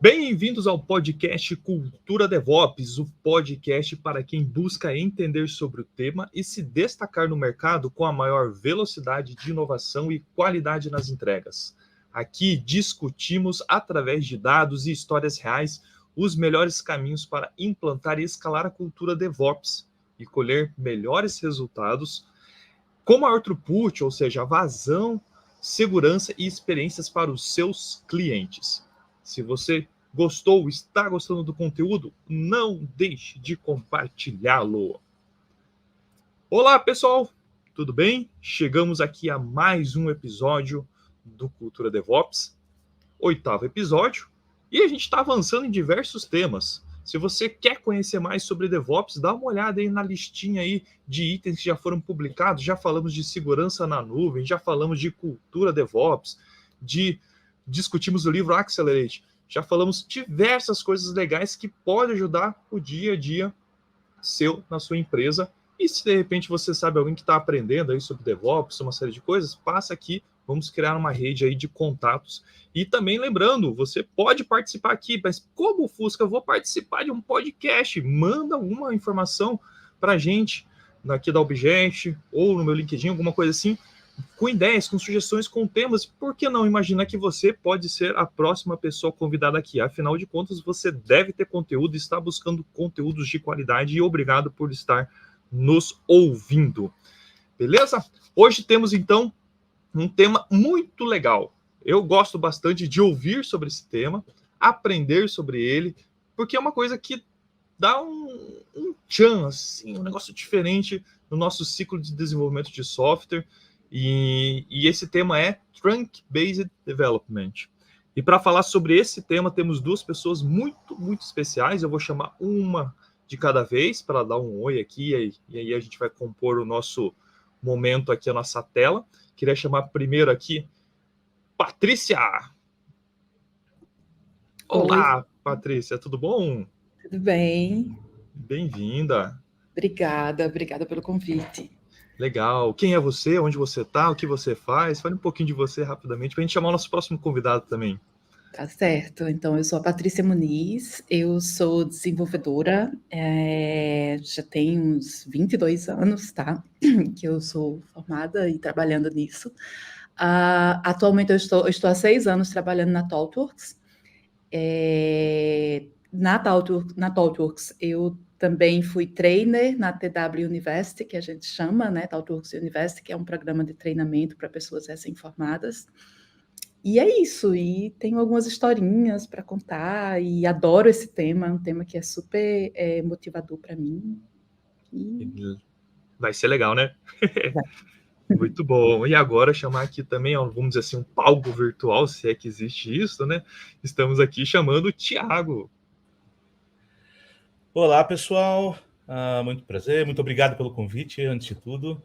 Bem-vindos ao podcast Cultura DevOps, o podcast para quem busca entender sobre o tema e se destacar no mercado com a maior velocidade de inovação e qualidade nas entregas. Aqui discutimos, através de dados e histórias reais, os melhores caminhos para implantar e escalar a cultura DevOps e colher melhores resultados com maior throughput, ou seja, vazão, segurança e experiências para os seus clientes. Se você gostou, está gostando do conteúdo, não deixe de compartilhá-lo. Olá, pessoal, tudo bem? Chegamos aqui a mais um episódio do Cultura DevOps, 8º episódio, e a gente está avançando em diversos temas. Se você quer conhecer mais sobre DevOps, dá uma olhada aí na listinha aí de itens que já foram publicados. Já falamos de segurança na nuvem, já falamos de cultura DevOps, discutimos o livro Accelerate. Já falamos diversas coisas legais que podem ajudar o dia a dia seu na sua empresa. E se de repente você sabe alguém que está aprendendo aí sobre DevOps, uma série de coisas, passa aqui, vamos criar uma rede aí de contatos. E também lembrando, você pode participar aqui, mas como Fusca, eu vou participar de um podcast, manda alguma informação para a gente aqui da Objet ou no meu LinkedIn, alguma coisa assim, com ideias, com sugestões, com temas. Por que não imaginar que você pode ser a próxima pessoa convidada aqui? Afinal de contas, você deve ter conteúdo, está buscando conteúdos de qualidade e obrigado por estar nos ouvindo. Beleza? Hoje temos, então, um tema muito legal. Eu gosto bastante de ouvir sobre esse tema, aprender sobre ele, porque é uma coisa que dá um tchan, assim, um negócio diferente no nosso ciclo de desenvolvimento de software. E esse tema é Trunk-Based Development. E para falar sobre esse tema, temos duas pessoas muito, muito especiais. Eu vou chamar uma de cada vez para dar um oi aqui, e aí a gente vai compor o nosso momento aqui, a nossa tela. Queria chamar primeiro aqui Patrícia. Olá, oi. Patrícia, tudo bom? Tudo bem. Bem-vinda. Obrigada pelo convite. Legal. Quem é você? Onde você está? O que você faz? Fale um pouquinho de você rapidamente para a gente chamar o nosso próximo convidado também. Tá certo. Então, eu sou a Patrícia Muniz, eu sou desenvolvedora, já tem uns 22 anos, tá? Que eu sou formada e trabalhando nisso. Atualmente eu estou há 6 anos trabalhando na ThoughtWorks. Na ThoughtWorks eu também fui trainer na TW University, que a gente chama, né, ThoughtWorks University, que é um programa de treinamento para pessoas recém-formadas. E é isso, e tenho algumas historinhas para contar, e adoro esse tema, é um tema que é super motivador para mim. Vai ser legal, né? Muito bom. E agora chamar aqui também, vamos dizer assim, um palco virtual, se é que existe isso, né? Estamos aqui chamando o Thiago. Olá, pessoal. Muito prazer, muito obrigado pelo convite, antes de tudo.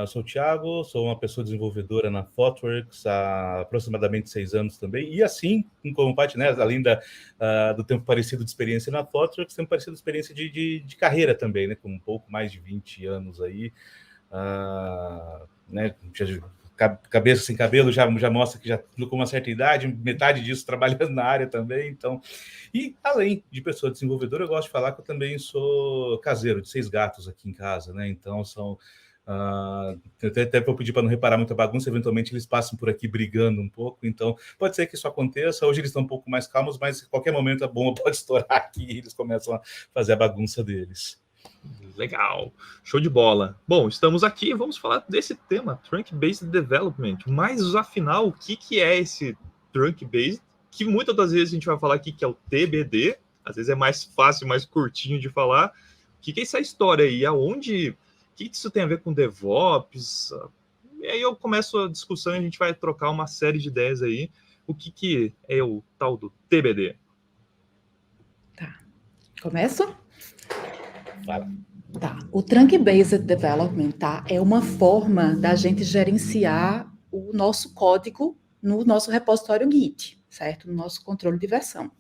Eu sou o Thiago, sou uma pessoa desenvolvedora na ThoughtWorks há aproximadamente 6 anos também. E assim, como o Paty, né, além do tempo parecido de experiência na ThoughtWorks, tempo parecido de experiência de carreira também, né, com um pouco mais de 20 anos aí. Né, cabeça sem cabelo já mostra que já com uma certa idade, metade disso trabalhando na área também, então... E, além de pessoa desenvolvedora, eu gosto de falar que eu também sou caseiro, de 6 gatos aqui em casa, né, então são... até para eu pedir para não reparar muita bagunça, eventualmente eles passam por aqui brigando um pouco, então pode ser que isso aconteça. Hoje eles estão um pouco mais calmos, mas em qualquer momento a bomba pode estourar aqui e eles começam a fazer a bagunça deles. Legal, show de bola. Bom, estamos aqui e vamos falar desse tema, Trunk-Based Development. Mas, afinal, o que é esse Trunk-Based? Que muitas das vezes a gente vai falar aqui que é o TBD, às vezes é mais fácil, mais curtinho de falar. O que é essa história aí? Aonde... O que isso tem a ver com DevOps? E aí eu começo a discussão e a gente vai trocar uma série de ideias aí. O que é o tal do TBD? Tá. Começo? Fala. Tá. O Trunk-Based Development, tá, é uma forma da gente gerenciar o nosso código no nosso repositório Git, certo? No nosso controle de versão.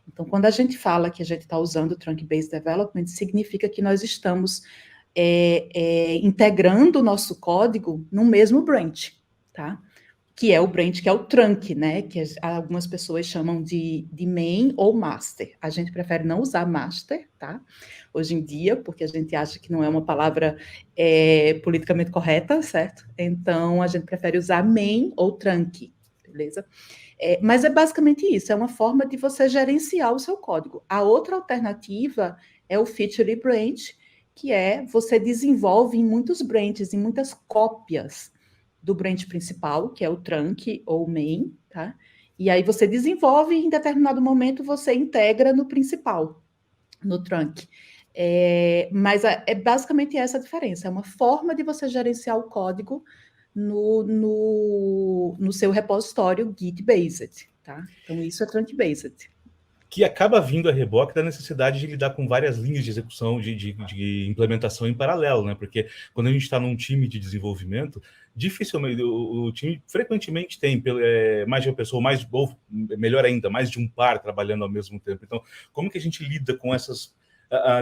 Então, quando a gente fala que a gente está usando o Trunk-Based Development, significa que nós estamos integrando o nosso código no mesmo branch, tá? Que é o branch, que é o trunk, né? Que algumas pessoas chamam de main ou master. A gente prefere não usar master, tá? Hoje em dia, porque a gente acha que não é uma palavra politicamente correta, certo? Então, a gente prefere usar main ou trunk, beleza? Mas é basicamente isso, é uma forma de você gerenciar o seu código. A outra alternativa é o feature branch, que você desenvolve em muitos branches, em muitas cópias do branch principal, que é o trunk ou main, tá? E aí você desenvolve e em determinado momento você integra no principal, no trunk. Mas é basicamente essa a diferença, é uma forma de você gerenciar o código no seu repositório Git-based, tá? Então isso é trunk-based. Que acaba vindo a reboque da necessidade de lidar com várias linhas de execução, de implementação em paralelo, né? Porque quando a gente está num time de desenvolvimento, dificilmente, o time frequentemente tem mais de uma pessoa, ou melhor ainda, mais de um par trabalhando ao mesmo tempo. Então, como que a gente lida com essas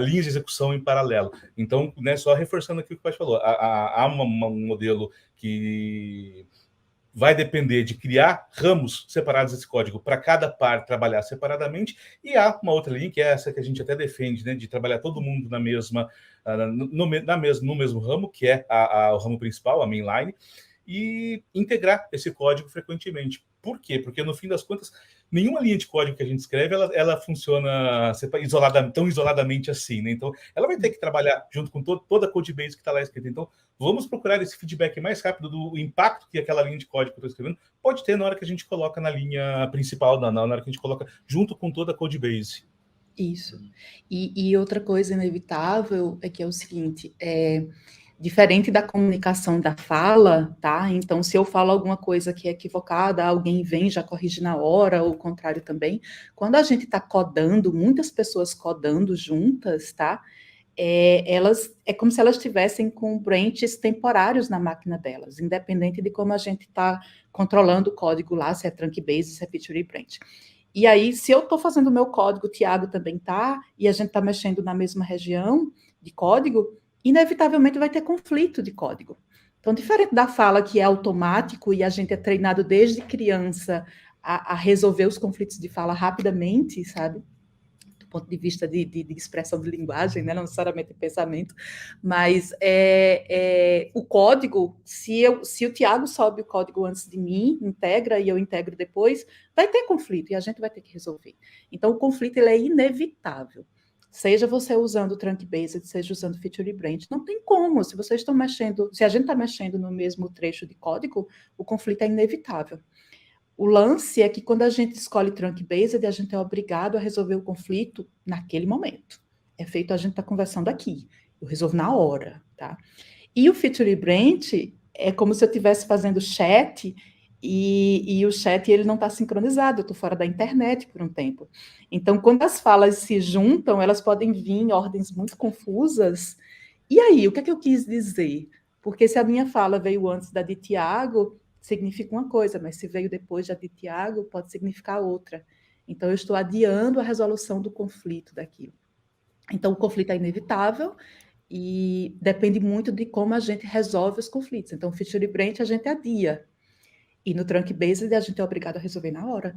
linhas de execução em paralelo? Então, né, só reforçando aqui o que o Paty falou, há um modelo que vai depender de criar ramos separados desse código para cada par trabalhar separadamente, e há uma outra linha, que é essa que a gente até defende, né, de trabalhar todo mundo no mesmo ramo, que é o ramo principal, a mainline, e integrar esse código frequentemente. Por quê? Porque, no fim das contas, nenhuma linha de código que a gente escreve, ela funciona tão isoladamente assim, né? Então, ela vai ter que trabalhar junto com toda a codebase que está lá escrita. Então, vamos procurar esse feedback mais rápido do impacto que aquela linha de código que eu estou escrevendo pode ter na hora que a gente coloca na linha principal, na hora que a gente coloca junto com toda a codebase. Isso. E outra coisa inevitável é que é o seguinte, diferente da comunicação da fala, tá? Então, se eu falo alguma coisa que é equivocada, alguém vem já corrige na hora, ou o contrário também. Quando a gente está codando, muitas pessoas codando juntas, tá? É como se elas estivessem com branches temporários na máquina delas, independente de como a gente está controlando o código lá, se é trunk-based, se é feature branch. E aí, se eu estou fazendo o meu código, o Tiago também está, e a gente está mexendo na mesma região de código, inevitavelmente vai ter conflito de código. Então, diferente da fala que é automático e a gente é treinado desde criança a resolver os conflitos de fala rapidamente, sabe? Do ponto de vista de expressão de linguagem, né? Não necessariamente de pensamento, mas o código, se o Tiago sobe o código antes de mim, integra e eu integro depois, vai ter conflito e a gente vai ter que resolver. Então, o conflito ele é inevitável. Seja você usando o trunk-based, seja usando feature branch, não tem como. Se vocês estão mexendo, se a gente está mexendo no mesmo trecho de código, o conflito é inevitável. O lance é que quando a gente escolhe trunk-based, a gente é obrigado a resolver o conflito naquele momento. É feito, a gente está conversando aqui. Eu resolvo na hora, tá? E o feature branch é como se eu estivesse fazendo chat e o chat ele não está sincronizado, eu estou fora da internet por um tempo. Então, quando as falas se juntam, elas podem vir em ordens muito confusas. E aí, o que é que eu quis dizer? Porque se a minha fala veio antes da de Tiago, significa uma coisa, mas se veio depois da de Tiago, pode significar outra. Então, eu estou adiando a resolução do conflito daquilo. Então, o conflito é inevitável e depende muito de como a gente resolve os conflitos. Então, o feature branch a gente adia. E no trunk-based a gente é obrigado a resolver na hora.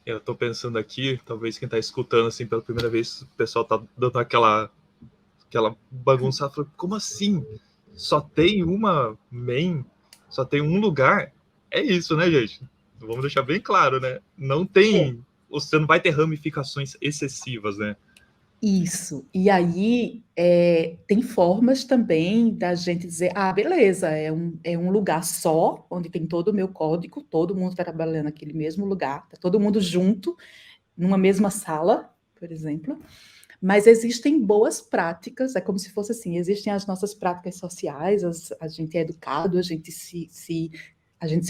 Eu estou pensando aqui, talvez quem está escutando assim pela primeira vez, o pessoal está dando aquela bagunça, falando, como assim? Só tem uma main? Só tem um lugar? É isso, né, gente? Vamos deixar bem claro, né? Não tem... Você não vai ter ramificações excessivas, né? Isso. E aí, tem formas também da gente dizer, beleza, é um lugar só, onde tem todo o meu código, todo mundo está trabalhando naquele mesmo lugar, tá todo mundo junto, numa mesma sala, por exemplo. Mas existem boas práticas, é como se fosse assim, existem as nossas práticas sociais, a gente é educado, a gente se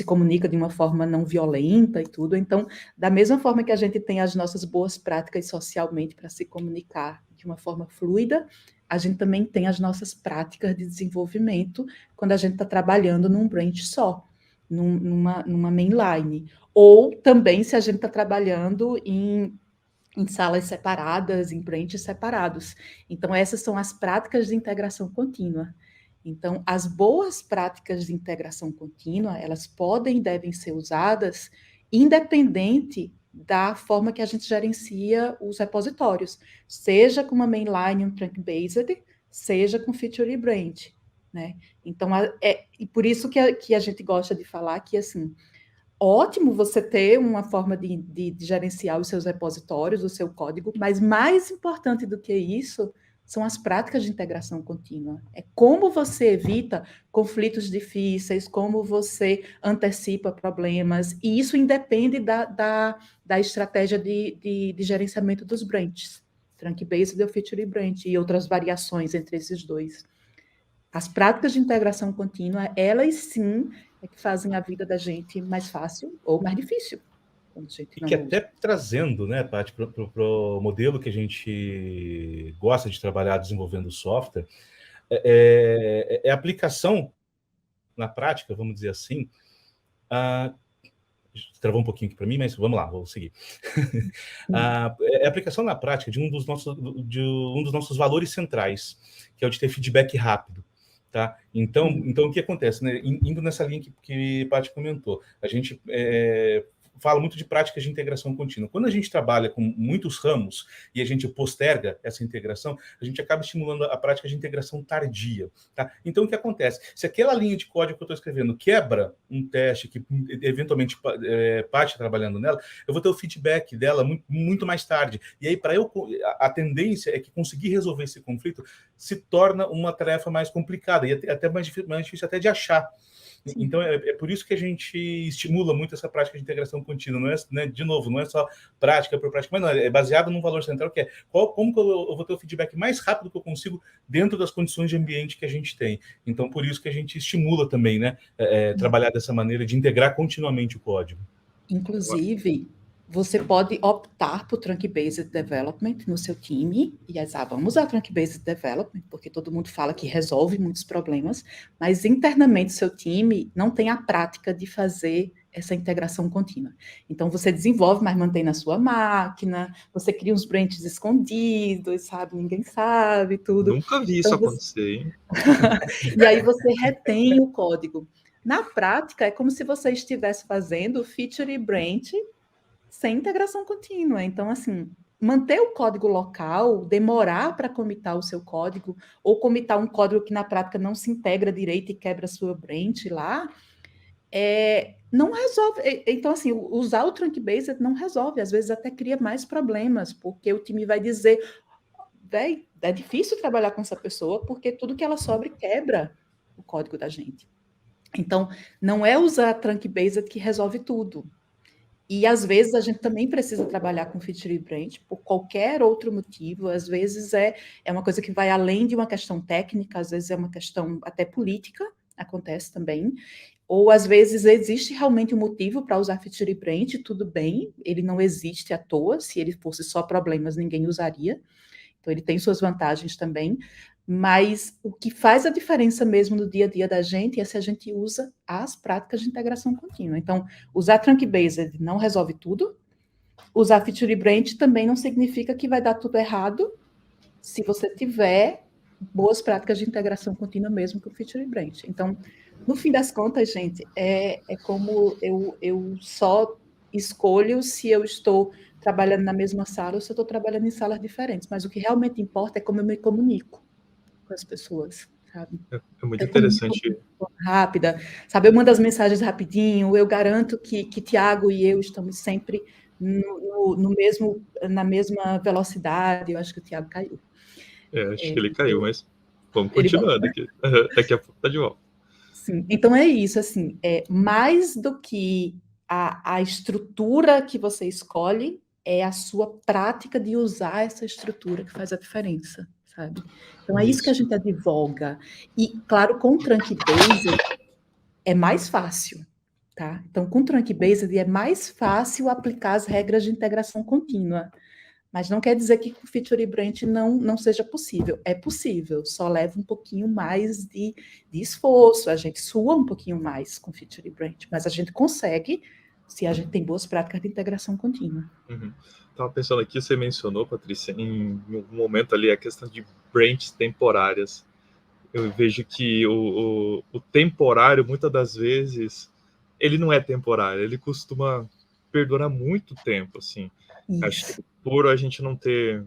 comunica de uma forma não violenta e tudo. Então, da mesma forma que a gente tem as nossas boas práticas socialmente para se comunicar de uma forma fluida, a gente também tem as nossas práticas de desenvolvimento quando a gente está trabalhando num branch só. numa mainline. Ou também se a gente está trabalhando em salas separadas, em branches separados. Então, essas são as práticas de integração contínua. Então, as boas práticas de integração contínua, elas podem e devem ser usadas independente da forma que a gente gerencia os repositórios, seja com uma mainline, um trunk-based, seja com feature e branch, né? Então, e por isso que a gente gosta de falar que, assim, ótimo você ter uma forma de gerenciar os seus repositórios, o seu código, mas mais importante do que isso são as práticas de integração contínua. É como você evita conflitos difíceis, como você antecipa problemas, e isso independe da estratégia de gerenciamento dos branches, trunk-based ou feature branch, e outras variações entre esses dois. As práticas de integração contínua, elas sim é que fazem a vida da gente mais fácil ou mais difícil. E que até trazendo, né, Paty, para o modelo que a gente gosta de trabalhar desenvolvendo software, é aplicação na prática, vamos dizer assim. Travou um pouquinho aqui para mim, mas vamos lá, vou seguir. É a aplicação na prática de um dos nossos valores centrais, que é o de ter feedback rápido. Tá? Então, o que acontece? Né? Indo nessa linha que a Paty comentou, a gente fala muito de práticas de integração contínua. Quando a gente trabalha com muitos ramos e a gente posterga essa integração, a gente acaba estimulando a prática de integração tardia. Tá? Então, o que acontece? Se aquela linha de código que eu estou escrevendo quebra um teste que, eventualmente, Paty trabalhando nela, eu vou ter o feedback dela muito mais tarde. E aí, a tendência é que conseguir resolver esse conflito se torna uma tarefa mais complicada e até mais difícil até de achar. Sim. Então, é por isso que a gente estimula muito essa prática de integração contínua. Não é, né, de novo, não é só prática por prática, mas não, é baseado num valor central que é como que eu vou ter o feedback mais rápido que eu consigo dentro das condições de ambiente que a gente tem. Então, por isso que a gente estimula também, né, trabalhar dessa maneira de integrar continuamente o código. Inclusive, você pode optar por Trunk-Based Development no seu time, e vamos usar Trunk-Based Development, porque todo mundo fala que resolve muitos problemas, mas internamente o seu time não tem a prática de fazer essa integração contínua. Então, você desenvolve, mas mantém na sua máquina, você cria uns branches escondidos, sabe? Ninguém sabe, tudo. Nunca vi então, isso acontecer, hein? E aí você retém o código. Na prática, é como se você estivesse fazendo feature e branch sem integração contínua. Então, assim, manter o código local, demorar para comitar o seu código, ou comitar um código que na prática não se integra direito e quebra a sua branch lá, não resolve. Então, assim, usar o trunk-based não resolve, às vezes até cria mais problemas, porque o time vai dizer, véi, é difícil trabalhar com essa pessoa, porque tudo que ela sobre quebra o código da gente. Então, não é usar trunk-based que resolve tudo. E, às vezes, a gente também precisa trabalhar com feature e branch por qualquer outro motivo. Às vezes, é uma coisa que vai além de uma questão técnica, às vezes é uma questão até política, acontece também. Ou, às vezes, existe realmente um motivo para usar feature e branch, tudo bem, ele não existe à toa, se ele fosse só problemas, ninguém usaria. Então, ele tem suas vantagens também, mas o que faz a diferença mesmo no dia a dia da gente é se a gente usa as práticas de integração contínua. Então, usar trunk-based não resolve tudo, usar feature branch também não significa que vai dar tudo errado se você tiver boas práticas de integração contínua mesmo com feature branch. Então, no fim das contas, gente, é como eu só escolho se eu estou trabalhando na mesma sala ou se eu estou trabalhando em salas diferentes, mas o que realmente importa é como eu me comunico com as pessoas, sabe? É muito interessante. Rápida, sabe? Eu mando as mensagens rapidinho, eu garanto que Tiago e eu estamos sempre na mesma velocidade. Eu acho que o Tiago caiu. Acho que ele caiu, mas vamos continuando aqui. Daqui a pouco tá de volta. Sim, então é isso, assim, mais do que a estrutura que você escolhe, é a sua prática de usar essa estrutura que faz a diferença, sabe? Então é isso que a gente advoga. E, claro, com o Trunk-Based é mais fácil, tá? Então, com o Trunk-Based é mais fácil aplicar as regras de integração contínua. Mas não quer dizer que com Feature Branch não seja possível. É possível, só leva um pouquinho mais de esforço, a gente sua um pouquinho mais com Feature Branch, mas a gente consegue se a gente tem boas práticas de integração contínua. Estava pensando aqui, você mencionou, Patrícia, em um momento ali a questão de branches temporárias. Eu vejo que o temporário, muitas das vezes, ele não é temporário, ele costuma perdurar muito tempo, assim. Isso. Acho que por a gente não ter,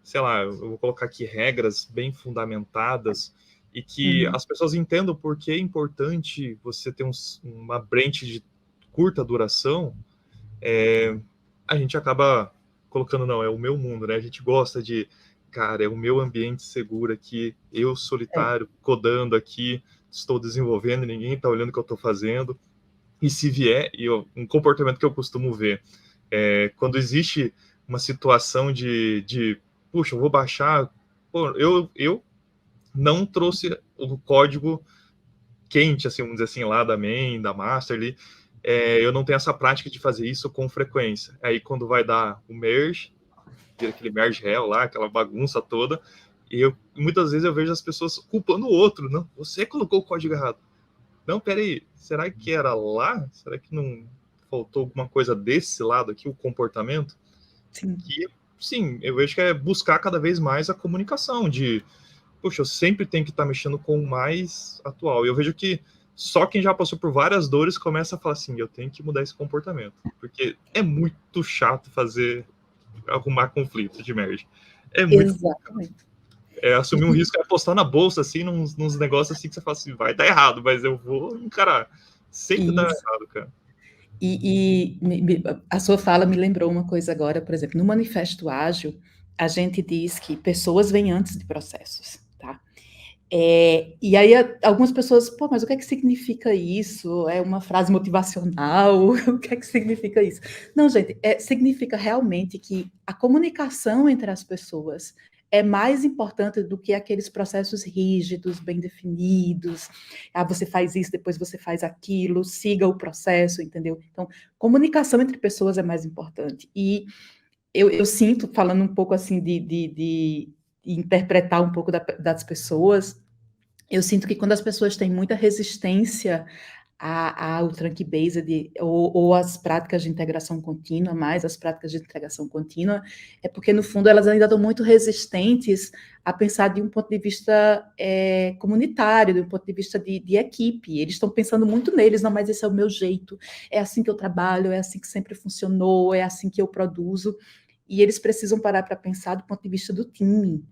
sei lá, eu vou colocar aqui regras bem fundamentadas e que as pessoas entendam por que é importante você ter uma branch de curta duração, a gente acaba colocando, não, é o meu mundo, né? A gente gosta de, cara, é o meu ambiente seguro aqui, eu solitário, codando aqui, estou desenvolvendo, ninguém está olhando o que eu estou fazendo. E se vier, um comportamento que eu costumo ver, quando existe uma situação de puxa, eu vou baixar, pô, eu não trouxe o código quente, assim, vamos dizer assim, lá da main, da master ali, eu não tenho essa prática de fazer isso com frequência. Aí quando vai dar o merge, aquele merge hell lá, aquela bagunça toda, e muitas vezes eu vejo as pessoas culpando o outro, não, você colocou o código errado. Não, peraí, será que era lá? Será que não faltou alguma coisa desse lado aqui, o comportamento? Sim. Que, sim, eu vejo que é buscar cada vez mais a comunicação de, poxa, eu sempre tenho que estar mexendo com o mais atual. E eu vejo que só quem já passou por várias dores começa a falar assim, eu tenho que mudar esse comportamento. Porque é muito chato arrumar conflito de merge. É muito Exatamente. assumir um risco, apostar na bolsa, assim, nos negócios assim que você fala assim, vai dar errado, mas eu vou encarar. Sempre dá errado, cara. E a sua fala me lembrou uma coisa agora, por exemplo, no Manifesto Ágil, a gente diz que pessoas vêm antes de processos, tá? E aí algumas pessoas, pô, mas o que é que significa isso? É uma frase motivacional? O que é que significa isso? Não, gente, significa realmente que a comunicação entre as pessoas é mais importante do que aqueles processos rígidos, bem definidos. Você faz isso, depois você faz aquilo, siga o processo, entendeu? Então, comunicação entre pessoas é mais importante. E eu sinto, falando um pouco assim de interpretar um pouco das pessoas, eu sinto que quando as pessoas têm muita resistência ao Trunk-Based ou às práticas de integração contínua, mais as práticas de integração contínua, é porque, no fundo, elas ainda estão muito resistentes a pensar de um ponto de vista comunitário, de um ponto de vista de equipe. Eles estão pensando muito neles, não, mas esse é o meu jeito, é assim que eu trabalho, é assim que sempre funcionou, é assim que eu produzo, e eles precisam parar para pensar do ponto de vista do time.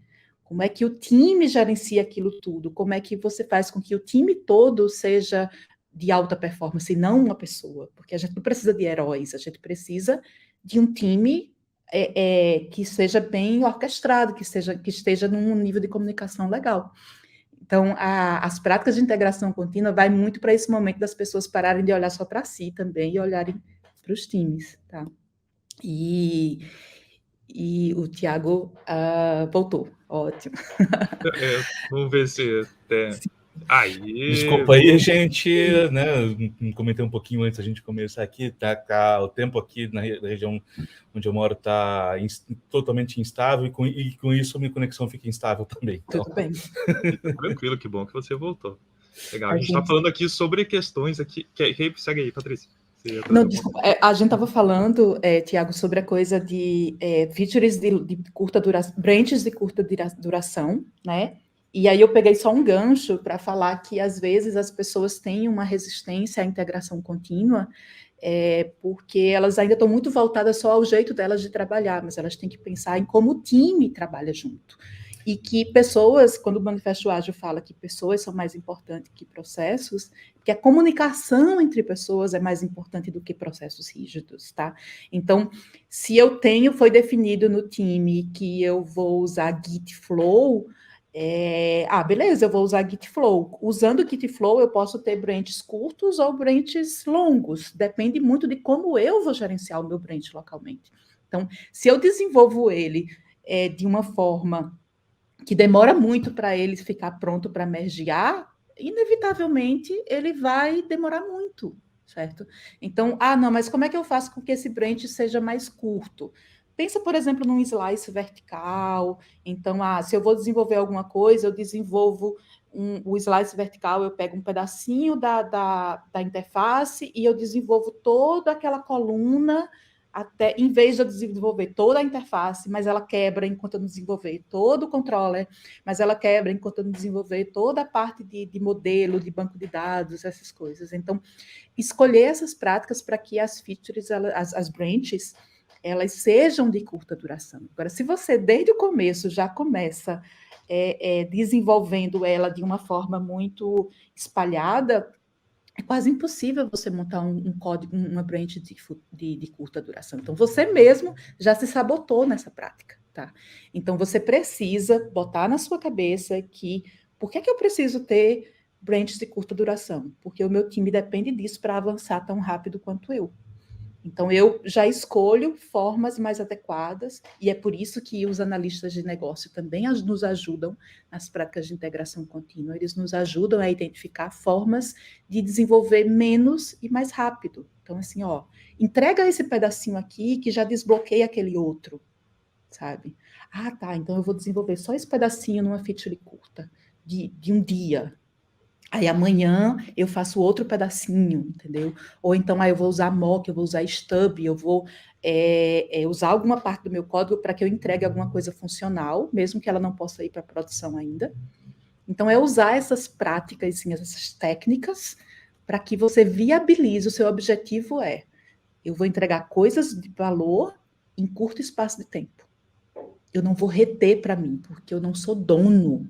Como é que o time gerencia aquilo tudo? Como é que você faz com que o time todo seja de alta performance e não uma pessoa? Porque a gente não precisa de heróis, a gente precisa de um time que seja bem orquestrado, que esteja num nível de comunicação legal. Então, as práticas de integração contínua vai muito para esse momento das pessoas pararem de olhar só para si também e olharem para os times, tá? E o Tiago voltou. Ótimo. Vamos ver se até... Aí... Desculpa aí, a gente, né, comentei um pouquinho antes da gente começar aqui, tá o tempo aqui na região onde eu moro está totalmente instável e com isso a minha conexão fica instável também. Então. Tudo bem. Tranquilo, que bom que você voltou. Legal, a gente está falando aqui sobre questões aqui... Segue aí, Patrícia. Não, desculpa, a gente estava falando, Tiago, sobre a coisa de features de curta duração, branches de curta duração, né? E aí eu peguei só um gancho para falar que, às vezes, as pessoas têm uma resistência à integração contínua, porque elas ainda estão muito voltadas só ao jeito delas de trabalhar, mas elas têm que pensar em como o time trabalha junto. E que pessoas, quando o Manifesto Ágil fala que pessoas são mais importantes que processos, que a comunicação entre pessoas é mais importante do que processos rígidos, tá? Então, se foi definido no time que eu vou usar Git Flow, beleza, eu vou usar Git Flow. Usando o Git Flow, eu posso ter branches curtos ou branches longos. Depende muito de como eu vou gerenciar o meu branch localmente. Então, se eu desenvolvo ele de uma forma que demora muito para ele ficar pronto para mergear, inevitavelmente ele vai demorar muito, certo? Então, não, mas como é que eu faço com que esse branch seja mais curto? Pensa, por exemplo, num slice vertical. Então, se eu vou desenvolver alguma coisa, eu desenvolvo o slice vertical, eu pego um pedacinho da interface e eu desenvolvo toda aquela coluna, até, em vez de eu desenvolver toda a interface, mas ela quebra enquanto eu não desenvolver todo o controller, mas ela quebra enquanto eu não desenvolver toda a parte de modelo, de banco de dados, essas coisas. Então, escolher essas práticas para que as features, as branches, elas sejam de curta duração. Agora, se você, desde o começo, já começa desenvolvendo ela de uma forma muito espalhada, é quase impossível você montar um código, uma branch de curta duração. Então, você mesmo já se sabotou nessa prática, tá? Então, você precisa botar na sua cabeça que, por que eu preciso ter branches de curta duração? Porque o meu time depende disso para avançar tão rápido quanto eu. Então, eu já escolho formas mais adequadas, e é por isso que os analistas de negócio também nos ajudam nas práticas de integração contínua. Eles nos ajudam a identificar formas de desenvolver menos e mais rápido. Então, assim, entrega esse pedacinho aqui que já desbloqueia aquele outro, sabe? Tá, então eu vou desenvolver só esse pedacinho numa feature curta, de um dia. Aí amanhã eu faço outro pedacinho, entendeu? Ou então eu vou usar mock, eu vou usar stub, eu vou usar alguma parte do meu código para que eu entregue alguma coisa funcional, mesmo que ela não possa ir para a produção ainda. Então, é usar essas práticas, assim, essas técnicas, para que você viabilize. O seu objetivo eu vou entregar coisas de valor em curto espaço de tempo. Eu não vou reter para mim, porque eu não sou dono.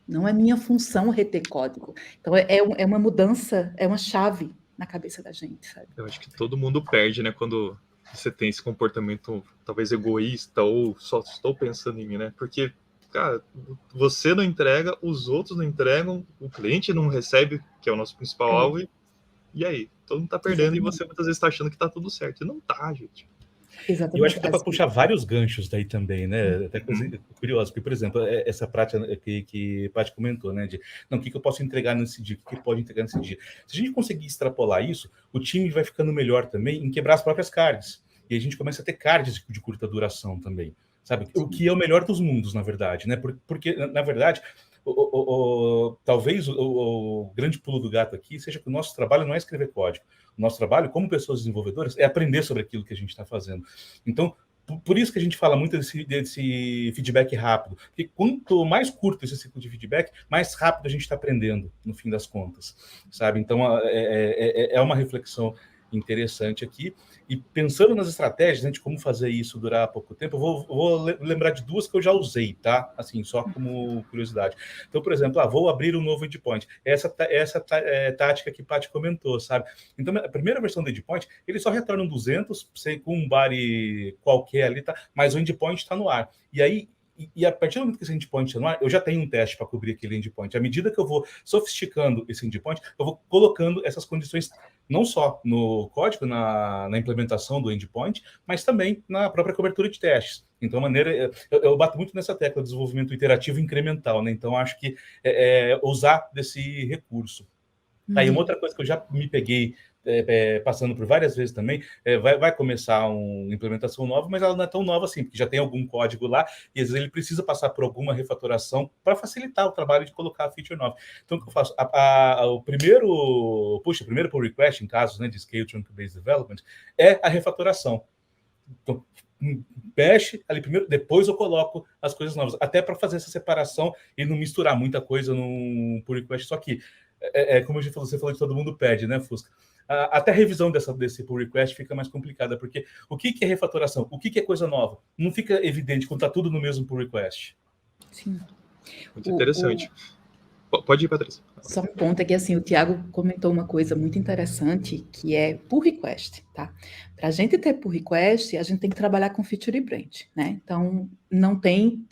Não é minha função reter código. Então, é uma mudança, é uma chave na cabeça da gente, sabe? Eu acho que todo mundo perde, né, quando você tem esse comportamento talvez egoísta ou só estou pensando em mim, né? Porque, cara, você não entrega, os outros não entregam, o cliente não recebe, que é o nosso principal alvo, e aí? Todo mundo tá perdendo. Exatamente. E você muitas vezes tá achando que tá tudo certo. E não tá, gente. Exatamente. Eu acho que dá para puxar vários ganchos daí também, né? Até coisa curiosa, porque, por exemplo, essa prática que Paty comentou, né? O que eu posso entregar nesse dia, o que pode entregar nesse dia. Se a gente conseguir extrapolar isso, o time vai ficando melhor também em quebrar as próprias cards. E a gente começa a ter cards de curta duração também, sabe? O que é o melhor dos mundos, na verdade, né? Porque na verdade, talvez o grande pulo do gato aqui seja que o nosso trabalho não é escrever código. O nosso trabalho, como pessoas desenvolvedoras, é aprender sobre aquilo que a gente está fazendo. Então, por isso que a gente fala muito desse feedback rápido. Porque quanto mais curto esse ciclo de feedback, mais rápido a gente está aprendendo, no fim das contas, sabe? Então, é uma reflexão interessante aqui. E pensando nas estratégias, né, de como fazer isso durar pouco tempo, eu vou lembrar de duas que eu já usei, tá? Assim, só como curiosidade. Então, por exemplo, vou abrir um novo endpoint. Essa tática que o Paty comentou, sabe? Então, a primeira versão do endpoint, ele só retorna um 200, com um body qualquer ali, tá? Mas o endpoint está no ar. E aí, a partir do momento que esse endpoint está no ar, eu já tenho um teste para cobrir aquele endpoint. À medida que eu vou sofisticando esse endpoint, eu vou colocando essas condições não só no código, na implementação do endpoint, mas também na própria cobertura de testes. Então, eu bato muito nessa tecla de desenvolvimento iterativo incremental, né? Então, acho que usar desse recurso. Aí, uma outra coisa que eu já me peguei passando por várias vezes também, vai começar uma implementação nova, mas ela não é tão nova assim, porque já tem algum código lá, e às vezes ele precisa passar por alguma refatoração para facilitar o trabalho de colocar a feature nova. Então, o que eu faço? O primeiro pull request, em casos, né, de Scale Trunk-Based Development, é a refatoração. Então, bash ali primeiro, depois eu coloco as coisas novas, até para fazer essa separação e não misturar muita coisa num pull request. Só que, como você falou de todo mundo pede, né, Fusca? Até a revisão desse pull request fica mais complicada, porque o que é refatoração? O que é coisa nova? Não fica evidente quando está tudo no mesmo pull request. Sim. Muito interessante. Pode ir, Patrícia. Só um ponto é que, assim, o Thiago comentou uma coisa muito interessante, que é pull request, tá? Para a gente ter pull request, a gente tem que trabalhar com feature branch, né? Então, não tem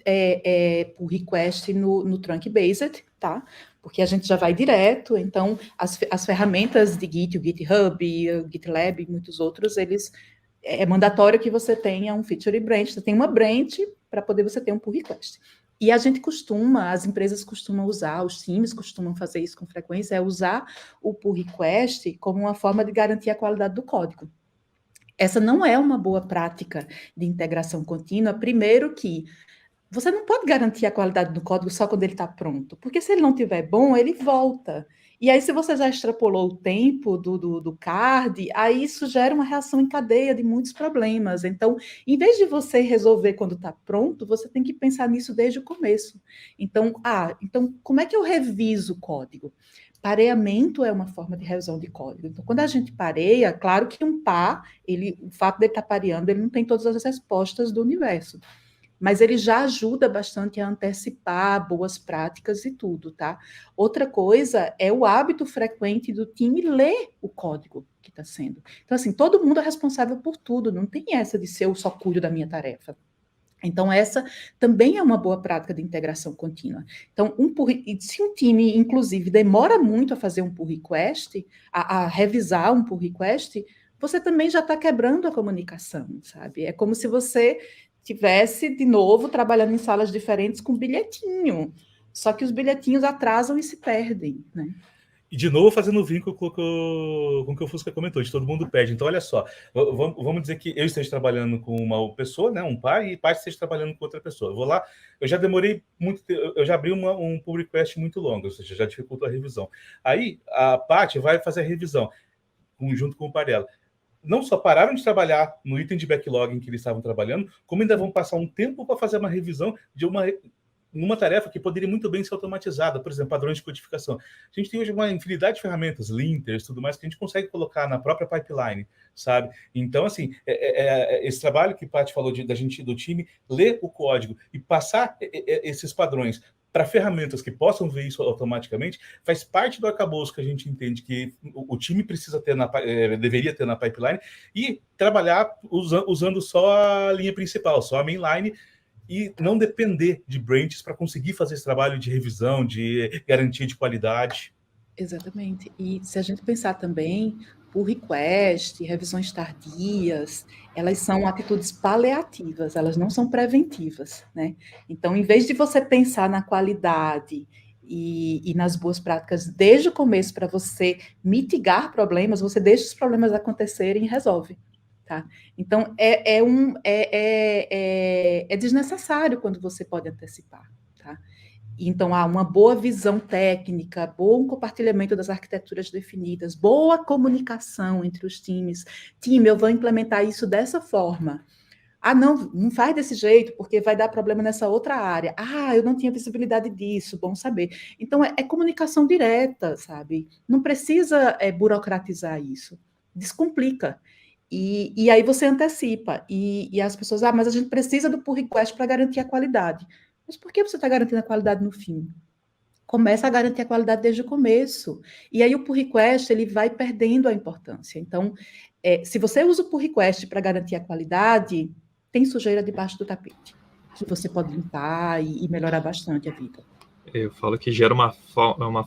pull request no trunk-based, tá? Porque a gente já vai direto, então, as ferramentas de Git, o GitHub, o GitLab e muitos outros, é mandatório que você tenha um feature branch, você tem uma branch para poder você ter um pull request. E a gente as empresas costumam usar, os times costumam fazer isso com frequência, usar o pull request como uma forma de garantir a qualidade do código. Essa não é uma boa prática de integração contínua. Primeiro que você não pode garantir a qualidade do código só quando ele está pronto, porque se ele não estiver bom, ele volta. E aí, se você já extrapolou o tempo do CARD, aí isso gera uma reação em cadeia de muitos problemas. Então, em vez de você resolver quando está pronto, você tem que pensar nisso desde o começo. Então, como é que eu reviso o código? Pareamento é uma forma de revisão de código. Então, quando a gente pareia, claro que um par, o fato de ele estar pareando, ele não tem todas as respostas do universo. Mas ele já ajuda bastante a antecipar boas práticas e tudo, tá? Outra coisa é o hábito frequente do time ler o código que está sendo. Então, assim, todo mundo é responsável por tudo, não tem essa de ser eu só cuido da minha tarefa. Então, essa também é uma boa prática de integração contínua. Então, se um time, inclusive, demora muito a fazer um pull request, a revisar um pull request, você também já está quebrando a comunicação, sabe? É como se você tivesse, de novo, trabalhando em salas diferentes com bilhetinho. Só que os bilhetinhos atrasam e se perdem, né? E, de novo, fazendo vínculo com o que o Fusca comentou, de todo mundo perde. Então, olha só, vamos dizer que eu esteja trabalhando com uma pessoa, né, um par, e parte esteja trabalhando com outra pessoa. Eu vou lá, eu já demorei muito tempo, eu já abri um pull request muito longo, ou seja, já dificultou a revisão. Aí, a parte vai fazer a revisão, junto com o par dela. Não só pararam de trabalhar no item de backlog em que eles estavam trabalhando, como ainda vão passar um tempo para fazer uma revisão de uma tarefa que poderia muito bem ser automatizada, por exemplo, padrões de codificação. A gente tem hoje uma infinidade de ferramentas, linters, tudo mais, que a gente consegue colocar na própria pipeline, sabe? Então, assim, esse trabalho que o Paty falou da gente, do time, ler o código e passar esses padrões para ferramentas que possam ver isso automaticamente, faz parte do arcabouço que a gente entende que o time precisa ter deveria ter na pipeline, e trabalhar usando só a linha principal, só a mainline, e não depender de branches para conseguir fazer esse trabalho de revisão, de garantia de qualidade. Exatamente. E se a gente pensar também, pull request, revisões tardias, elas são atitudes paliativas, elas não são preventivas, né? Então, em vez de você pensar na qualidade e nas boas práticas desde o começo para você mitigar problemas, você deixa os problemas acontecerem e resolve. Tá? Então, é desnecessário quando você pode antecipar. Tá? Então, há uma boa visão técnica, bom compartilhamento das arquiteturas definidas, boa comunicação entre os times. Time, eu vou implementar isso dessa forma. Ah, não faz desse jeito, porque vai dar problema nessa outra área. Ah, eu não tinha visibilidade disso, bom saber. Então, é comunicação direta, sabe? Não precisa burocratizar isso. Descomplica. E aí você antecipa. E as pessoas, mas a gente precisa do pull request para garantir a qualidade. Mas por que você está garantindo a qualidade no fim? Começa a garantir a qualidade desde o começo. E aí o pull request, ele vai perdendo a importância. Então, se você usa o pull request para garantir a qualidade, tem sujeira debaixo do tapete, que você pode limpar e melhorar bastante a vida. Eu falo que gera uma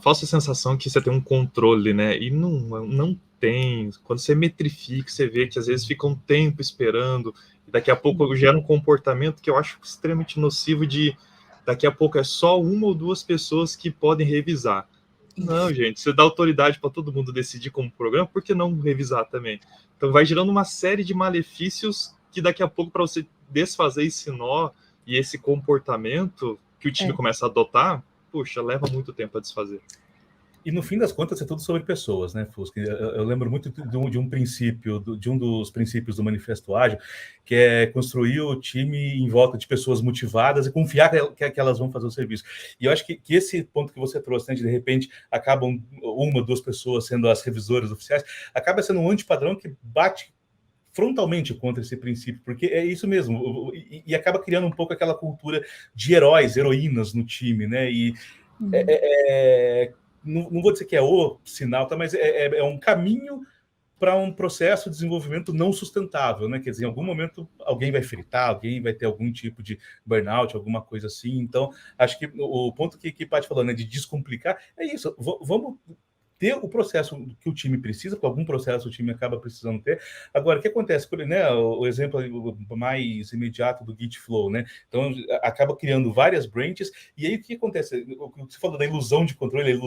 falsa sensação que você tem um controle, né? E não tem. Quando você metrifica, você vê que às vezes fica um tempo esperando, e daqui a pouco gera um comportamento que eu acho extremamente nocivo de daqui a pouco é só uma ou duas pessoas que podem revisar. Isso. Não, gente, você dá autoridade para todo mundo decidir como programa, por que não revisar também? Então vai gerando uma série de malefícios que daqui a pouco, para você desfazer esse nó e esse comportamento que o time começa a adotar, puxa, leva muito tempo a desfazer. E no fim das contas é tudo sobre pessoas, né, Fusca? Eu lembro muito de um princípio, de um dos princípios do Manifesto Ágil, que é construir o time em volta de pessoas motivadas e confiar que elas vão fazer o serviço. E eu acho que esse ponto que você trouxe, né, de repente acabam uma, duas pessoas sendo as revisoras oficiais, acaba sendo um antipadrão que bate frontalmente contra esse princípio, porque é isso mesmo, e acaba criando um pouco aquela cultura de heróis, heroínas no time, né? E não vou dizer que é o sinal, tá? Mas é um caminho para um processo de desenvolvimento não sustentável, né? Quer dizer, em algum momento alguém vai fritar, alguém vai ter algum tipo de burnout, alguma coisa assim. Então, acho que o ponto que a Paty falou, né, de descomplicar, é isso. Vamos ter o processo que o time precisa, porque algum processo o time acaba precisando ter. Agora, o que acontece? Né, o exemplo mais imediato do Git Flow, né? Então, acaba criando várias branches, e aí o que acontece? Você falou da ilusão de controle,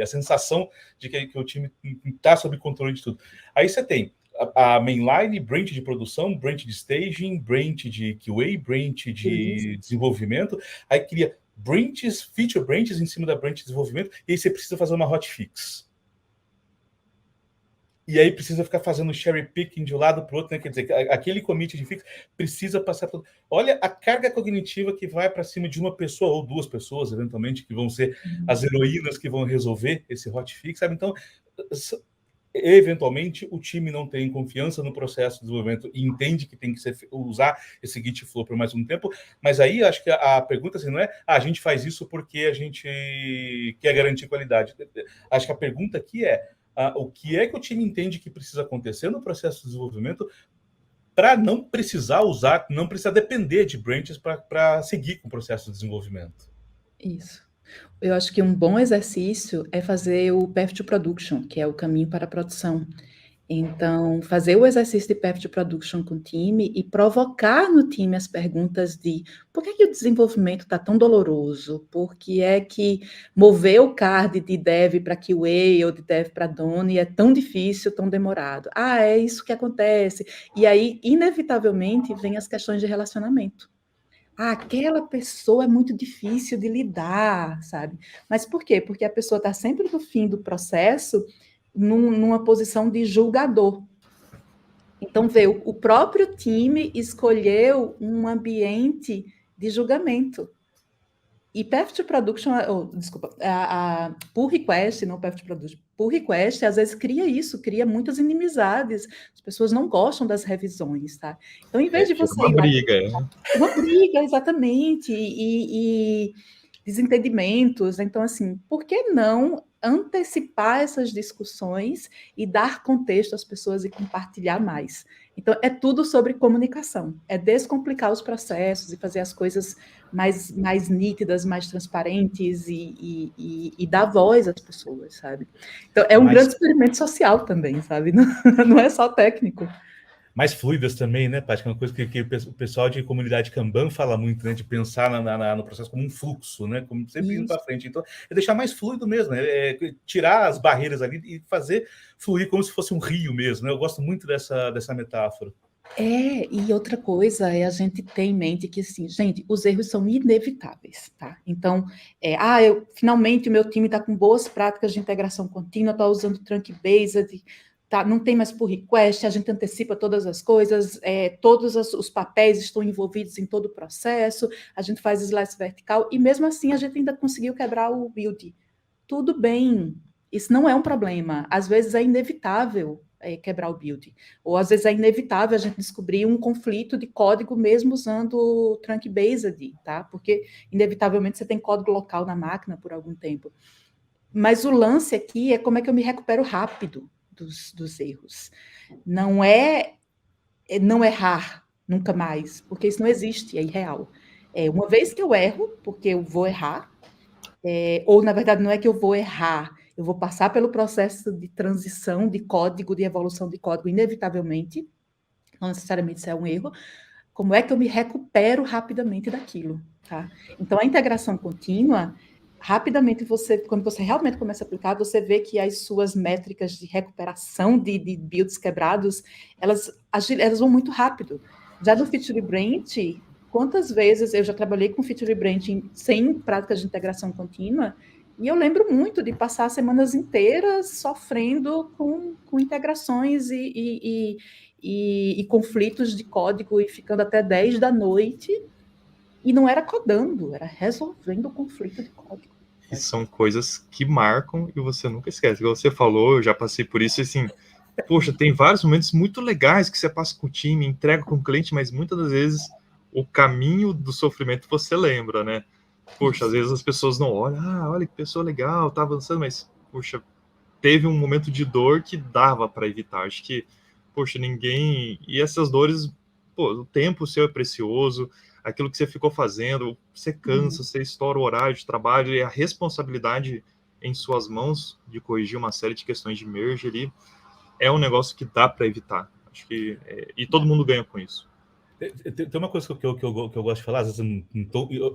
a sensação de que o time está sob controle de tudo. Aí você tem a mainline, branch de produção, branch de staging, branch de QA, branch de desenvolvimento, aí cria branches, feature branches em cima da branch de desenvolvimento, e aí você precisa fazer uma hotfix. E aí precisa ficar fazendo cherry picking de um lado para o outro, né? Quer dizer, aquele commit de fix precisa passar por... Olha a carga cognitiva que vai para cima de uma pessoa ou duas pessoas, eventualmente, que vão ser as heroínas que vão resolver esse hotfix, sabe? Então, eventualmente, o time não tem confiança no processo de desenvolvimento e entende que tem que usar esse Git Flow por mais um tempo, mas aí acho que a pergunta assim, não é a gente faz isso porque a gente quer garantir qualidade. Acho que a pergunta aqui é o que é que o time entende que precisa acontecer no processo de desenvolvimento para não precisar usar, não precisar depender de branches para seguir com o processo de desenvolvimento. Isso. Eu acho que um bom exercício é fazer o Path to Production, que é o caminho para a produção. Então, fazer o exercício de Path to Production com o time e provocar no time as perguntas de por que o desenvolvimento está tão doloroso? Por que é que mover o card de dev para QA ou de dev para Done é tão difícil, tão demorado? É isso que acontece. E aí, inevitavelmente, vem as questões de relacionamento. Aquela pessoa é muito difícil de lidar, sabe? Mas por quê? Porque a pessoa está sempre no fim do processo numa posição de julgador. Então, o próprio time escolheu um ambiente de julgamento. E Path to Production, a pull request, não Path to Production, pull request, às vezes cria muitas inimizades, as pessoas não gostam das revisões, tá? Então, em vez de você... Uma briga, Uma briga, exatamente, e desentendimentos. Então, assim, por que não antecipar essas discussões e dar contexto às pessoas e compartilhar mais? Então, é tudo sobre comunicação, é descomplicar os processos e fazer as coisas mais nítidas, mais transparentes e dar voz às pessoas, sabe? Então, é um grande experimento social também, sabe? Não é só técnico. Mais fluidas também, né, Paty? É uma coisa que o pessoal de comunidade Kanban fala muito, né? De pensar no processo como um fluxo, né? Como sempre indo para frente. Então, é deixar mais fluido mesmo, é tirar as barreiras ali e fazer fluir como se fosse um rio mesmo, né? Eu gosto muito dessa metáfora. E outra coisa é a gente ter em mente que, assim, gente, os erros são inevitáveis, tá? Então, finalmente o meu time está com boas práticas de integração contínua, está usando Trunk-Based, tá, não tem mais pull request, a gente antecipa todas as coisas, todos os papéis estão envolvidos em todo o processo, a gente faz slice vertical, e mesmo assim a gente ainda conseguiu quebrar o build. Tudo bem, isso não é um problema, às vezes é inevitável quebrar o build, ou às vezes é inevitável a gente descobrir um conflito de código mesmo usando o Trunk-Based, tá? Porque inevitavelmente você tem código local na máquina por algum tempo. Mas o lance aqui é como é que eu me recupero rápido dos erros. Não é não errar nunca mais, porque isso não existe, é irreal. Uma vez que eu erro, porque eu vou errar, ou na verdade não é que eu vou errar, eu vou passar pelo processo de transição de código, de evolução de código, inevitavelmente, não necessariamente isso é um erro, como é que eu me recupero rapidamente daquilo, tá? Então, a integração contínua, rapidamente, quando você realmente começa a aplicar, você vê que as suas métricas de recuperação de builds quebrados, elas vão muito rápido. Já no Feature Branch, quantas vezes eu já trabalhei com Feature Branch sem práticas de integração contínua, e eu lembro muito de passar semanas inteiras sofrendo com integrações e conflitos de código e ficando até 10 da noite, e não era codando, era resolvendo o conflito de código. E são coisas que marcam e você nunca esquece. Igual você falou, eu já passei por isso, assim, poxa, tem vários momentos muito legais que você passa com o time, entrega com o cliente, mas muitas das vezes o caminho do sofrimento você lembra, né? Poxa, às vezes as pessoas não olham, olha que pessoa legal, tá avançando, mas, poxa, teve um momento de dor que dava para evitar. Acho que, poxa, ninguém... E essas dores, o tempo seu é precioso, aquilo que você ficou fazendo, você cansa, você estoura o horário de trabalho e a responsabilidade em suas mãos de corrigir uma série de questões de merge ali é um negócio que dá para evitar. Acho que... E todo mundo ganha com isso. Tem uma coisa que eu gosto de falar, às vezes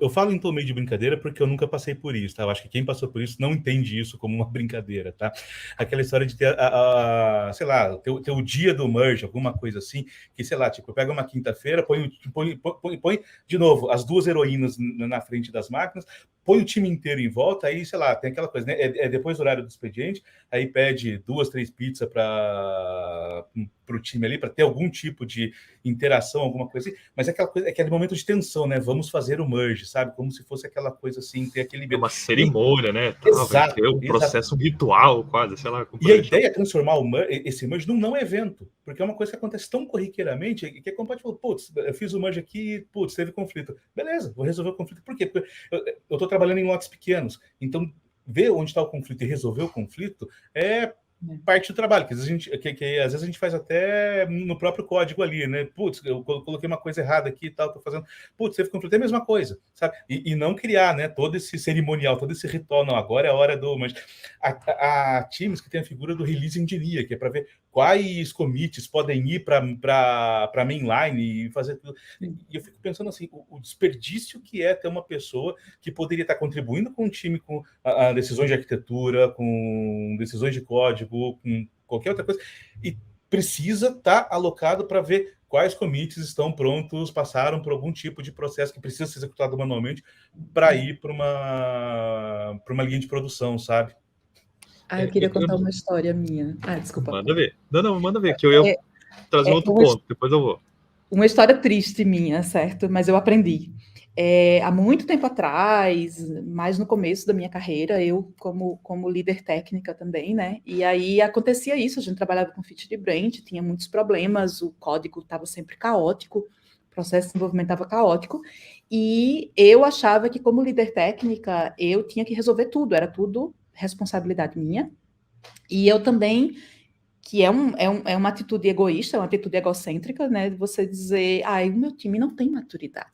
eu falo em tom meio de brincadeira porque eu nunca passei por isso, tá? Eu acho que quem passou por isso não entende isso como uma brincadeira, tá? Aquela história de ter, sei lá, ter o dia do merge, alguma coisa assim, que, sei lá, tipo, eu pego uma quinta-feira, põe de novo as duas heroínas na frente das máquinas, põe o time inteiro em volta, aí, sei lá, tem aquela coisa, né? Depois do horário do expediente, aí pede 2, 3 pizzas para o time ali, para ter algum tipo de interação, alguma coisa assim, mas é aquela coisa, é aquele momento de tensão, né? Vamos fazer o merge, sabe? Como se fosse aquela coisa assim, ter aquele... É uma cerimônia, né? Exato, vai ter um processo, um ritual, quase, sei lá. E a ideia é transformar esse merge num não evento, porque é uma coisa que acontece tão corriqueiramente que é como pode falar, putz, eu fiz o merge aqui, putz, teve conflito. Beleza, vou resolver o conflito. Por quê? Porque eu estou trabalhando em lotes pequenos, então ver onde está o conflito e resolver o conflito é parte do trabalho, que às vezes a gente faz até no próprio código ali, né? Putz, eu coloquei uma coisa errada aqui e tal, tô fazendo. Putz, teve conflito, é a mesma coisa, sabe? E não criar, né, todo esse cerimonial, todo esse ritual, não, agora é a hora do... Mas há times que tem a figura do release engineer, que é para ver quais commits podem ir para mainline e fazer tudo. E eu fico pensando assim, o desperdício que é ter uma pessoa que poderia estar contribuindo com o time, com decisões de arquitetura, com decisões de código, com qualquer outra coisa, e precisa estar alocado para ver quais commits estão prontos, passaram por algum tipo de processo que precisa ser executado manualmente para ir para uma linha de produção, sabe? Eu queria contar uma história minha. Desculpa. Manda ver. Não, manda ver, que eu ia trazer outro ponto, depois eu vou. Uma história triste minha, certo? Mas eu aprendi. Há muito tempo atrás, mais no começo da minha carreira, eu como líder técnica também, né? E aí acontecia isso, a gente trabalhava com feature branch, tinha muitos problemas, o código estava sempre caótico, o processo de desenvolvimento estava caótico, e eu achava que como líder técnica, eu tinha que resolver tudo, era tudo responsabilidade minha, e eu também... que é uma atitude egoísta, uma atitude egocêntrica, né? De você dizer, o meu time não tem maturidade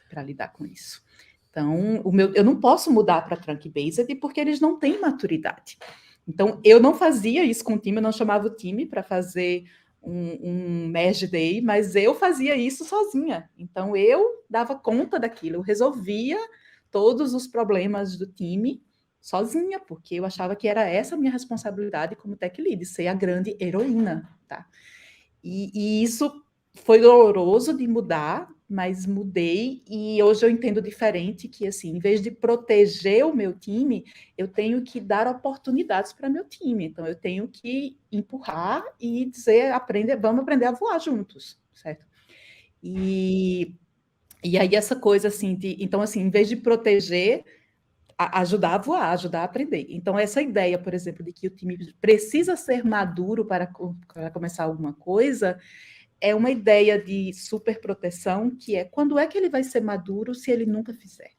para lidar com isso. Então, eu não posso mudar para Trunk-Based porque eles não têm maturidade. Então, eu não fazia isso com o time, eu não chamava o time para fazer um merge day, mas eu fazia isso sozinha. Então, eu dava conta daquilo, eu resolvia todos os problemas do time sozinha, porque eu achava que era essa a minha responsabilidade como tech lead, ser a grande heroína, tá? E isso foi doloroso de mudar, mas mudei, e hoje eu entendo diferente que, assim, em vez de proteger o meu time, eu tenho que dar oportunidades para meu time, então eu tenho que empurrar e dizer, vamos aprender a voar juntos, certo? E aí essa coisa, assim, então, assim, em vez de proteger, ajudar a voar, ajudar a aprender. Então, essa ideia, por exemplo, de que o time precisa ser maduro para começar alguma coisa, é uma ideia de superproteção, que é quando é que ele vai ser maduro se ele nunca fizer?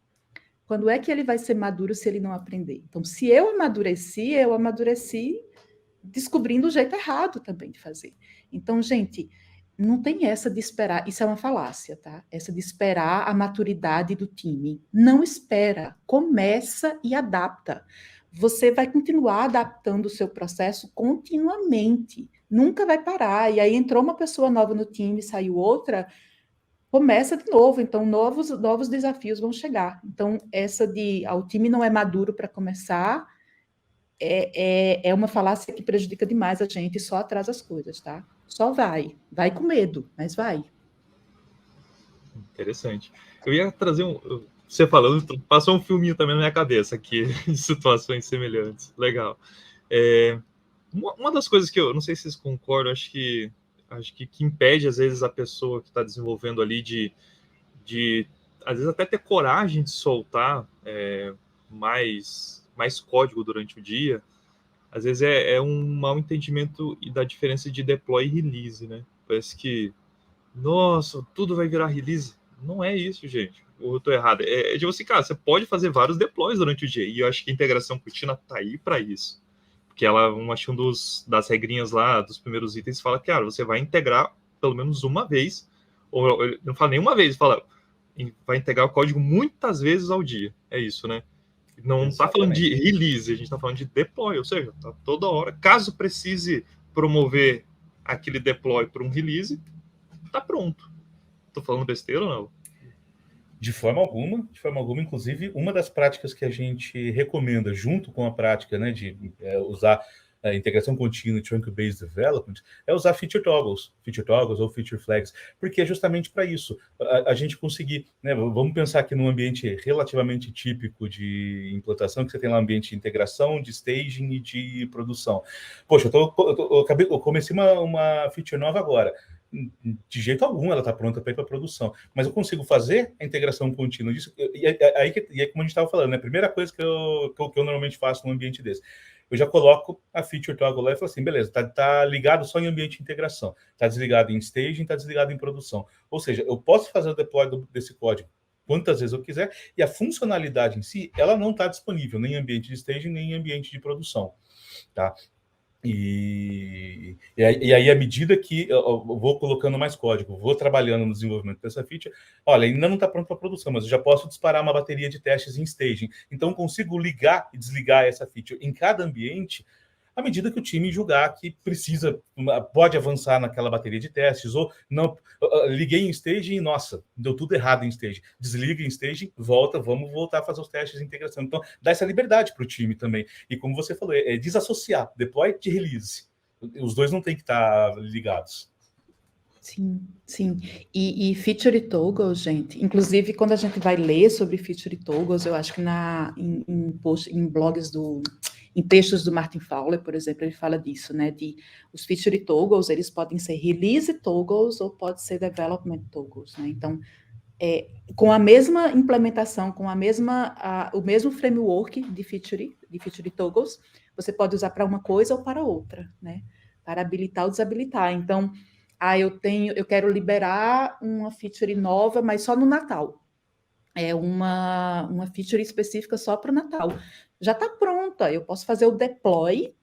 Quando é que ele vai ser maduro se ele não aprender? Então, se eu amadureci descobrindo o jeito errado também de fazer. Então, gente, não tem essa de esperar, isso é uma falácia, tá? Essa de esperar a maturidade do time. Não espera, começa e adapta. Você vai continuar adaptando o seu processo continuamente, nunca vai parar. E aí entrou uma pessoa nova no time, saiu outra, começa de novo. Então, novos desafios vão chegar. Então, essa de o time não é maduro para começar, é uma falácia que prejudica demais a gente e só atrasa as coisas, tá? Só vai com medo, mas vai. Interessante. Eu ia trazer você falando, passou um filminho também na minha cabeça aqui, de situações semelhantes. Legal. Uma das coisas que eu não sei se vocês concordam, acho que impede, às vezes, a pessoa que está desenvolvendo ali de às vezes, até ter coragem de soltar mais código durante o dia, às vezes é um mau entendimento da diferença de deploy e release, né? Parece que, nossa, tudo vai virar release. Não é isso, gente. Ou eu tô errado. Tipo assim, cara, você pode fazer vários deploys durante o dia, e eu acho que a integração contínua tá aí para isso. Porque ela, acho que das regrinhas lá, dos primeiros itens, fala que, cara, você vai integrar pelo menos uma vez, ou não fala nenhuma vez, fala, vai integrar o código muitas vezes ao dia. É isso, né? Não está falando de release, a gente está falando de deploy, ou seja, tá toda hora. Caso precise promover aquele deploy para um release, está pronto. Tô falando besteira ou não? De forma alguma, inclusive, uma das práticas que a gente recomenda, junto com a prática, né, de usar a integração contínua e Trunk-Based Development, é usar feature toggles ou feature flags, porque é justamente para isso, a gente conseguir, né, vamos pensar aqui num ambiente relativamente típico de implantação, que você tem lá um ambiente de integração, de staging e de produção. Poxa, eu comecei uma feature nova agora, de jeito algum ela está pronta para ir para produção, mas eu consigo fazer a integração contínua disso, e aí como a gente estava falando, né, a primeira coisa que eu normalmente faço num ambiente desse, eu já coloco a feature toggle lá e falo assim, beleza, tá ligado só em ambiente de integração, tá desligado em staging, tá desligado em produção, ou seja, eu posso fazer o deploy desse código quantas vezes eu quiser, e a funcionalidade em si, ela não está disponível nem em ambiente de staging, nem em ambiente de produção, tá? E aí, à medida que eu vou colocando mais código, vou trabalhando no desenvolvimento dessa feature, olha, ainda não está pronto para produção, mas eu já posso disparar uma bateria de testes em staging. Então, consigo ligar e desligar essa feature em cada ambiente, à medida que o time julgar que pode avançar naquela bateria de testes, ou não, liguei em staging e, nossa, deu tudo errado em staging. Desliga em staging, vamos voltar a fazer os testes de integração. Então, dá essa liberdade para o time também. E como você falou, é desassociar deploy de release. Os dois não tem que estar ligados. Sim, sim. E feature toggles, gente, inclusive quando a gente vai ler sobre feature toggles, eu acho que em blogs em textos do Martin Fowler, por exemplo, ele fala disso, né, de os feature toggles, eles podem ser release toggles ou pode ser development toggles, né, então, com a mesma implementação, com o mesmo framework de feature toggles, você pode usar para uma coisa ou para outra, né, para habilitar ou desabilitar, então, eu quero liberar uma feature nova, mas só no Natal. É uma feature específica só para o Natal. Já está pronta, eu posso fazer o deploy,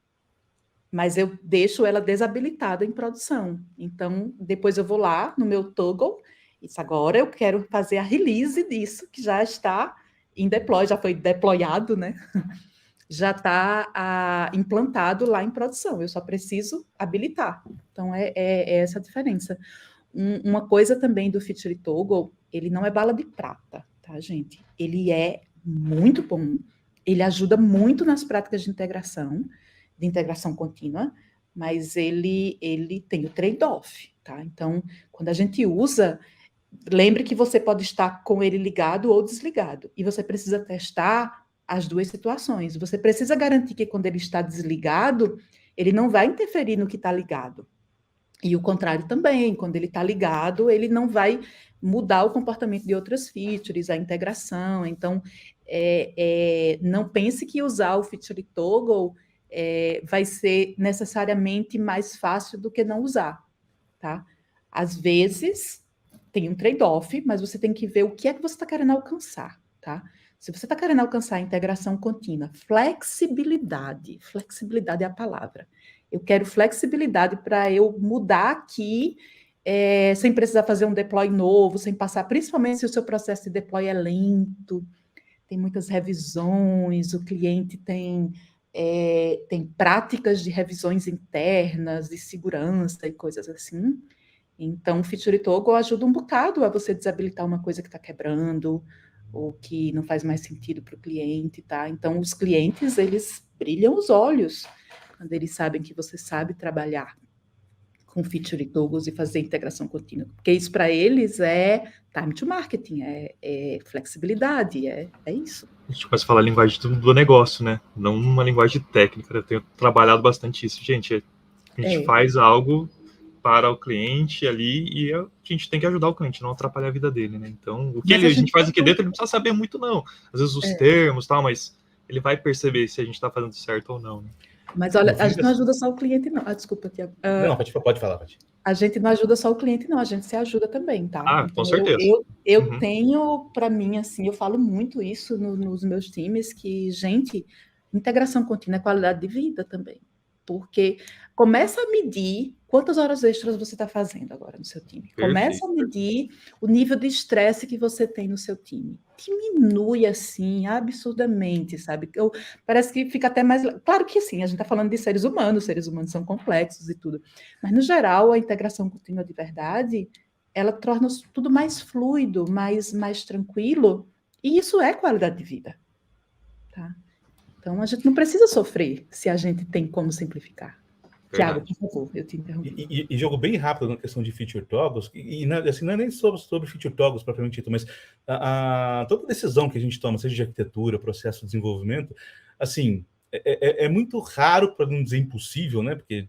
mas eu deixo ela desabilitada em produção. Então, depois eu vou lá no meu toggle, isso agora eu quero fazer a release disso, que já está em deploy, já foi deployado, né? Já está implantado lá em produção, eu só preciso habilitar. Então, é essa a diferença. Uma coisa também do Feature Toggle, ele não é bala de prata, tá, gente? Ele é muito bom, ele ajuda muito nas práticas de integração contínua, mas ele tem o trade-off, tá? Então, quando a gente usa, lembre que você pode estar com ele ligado ou desligado, e você precisa testar as duas situações. Você precisa garantir que quando ele está desligado, ele não vai interferir no que está ligado. E o contrário também, quando ele está ligado, ele não vai mudar o comportamento de outras features, a integração. Então, não pense que usar o feature toggle vai ser necessariamente mais fácil do que não usar, tá? Às vezes, tem um trade-off, mas você tem que ver o que é que você está querendo alcançar, tá? Se você está querendo alcançar a integração contínua, flexibilidade é a palavra. Eu quero flexibilidade para eu mudar aqui, sem precisar fazer um deploy novo, sem passar, principalmente se o seu processo de deploy é lento, tem muitas revisões, o cliente tem práticas de revisões internas, de segurança e coisas assim. Então, o Feature Toggle ajuda um bocado a você desabilitar uma coisa que está quebrando, ou que não faz mais sentido para o cliente, tá? Então, os clientes, eles brilham os olhos quando eles sabem que você sabe trabalhar com feature toggles e fazer integração contínua, porque isso para eles é time to marketing, é flexibilidade, é isso. A gente começa a falar a linguagem do negócio, né? Não uma linguagem técnica. Eu tenho trabalhado bastante isso. Gente, a gente faz algo para o cliente ali e a gente tem que ajudar o cliente, não atrapalhar a vida dele, né? Então, o que a gente faz aqui dentro, ele não precisa saber muito, não. Às vezes os termos e tal, mas ele vai perceber se a gente está fazendo certo ou não, né? Mas olha, a gente não ajuda só o cliente, não. Desculpa, Tiago. Não, pode falar, Paty. A gente não ajuda só o cliente, não. A gente se ajuda também, tá? Ah, então, com certeza. Eu tenho, para mim, assim, eu falo muito isso nos meus times, que, gente, integração contínua é qualidade de vida também. Porque começa a medir quantas horas extras você está fazendo agora no seu time. Começa a medir o nível de estresse que você tem no seu time. Diminui, assim, absurdamente, sabe? Parece que fica até mais... Claro que, sim, a gente está falando de seres humanos são complexos e tudo. Mas, no geral, a integração contínua de verdade, ela torna tudo mais fluido, mais tranquilo, e isso é qualidade de vida, tá? Então, a gente não precisa sofrer se a gente tem como simplificar. Tiago, por favor, eu te interrompi. E jogo bem rápido na questão de feature toggles, assim, não é nem sobre feature toggles propriamente dito, mas toda decisão que a gente toma, seja de arquitetura, processo de desenvolvimento, assim, é muito raro, para não dizer impossível, né? Porque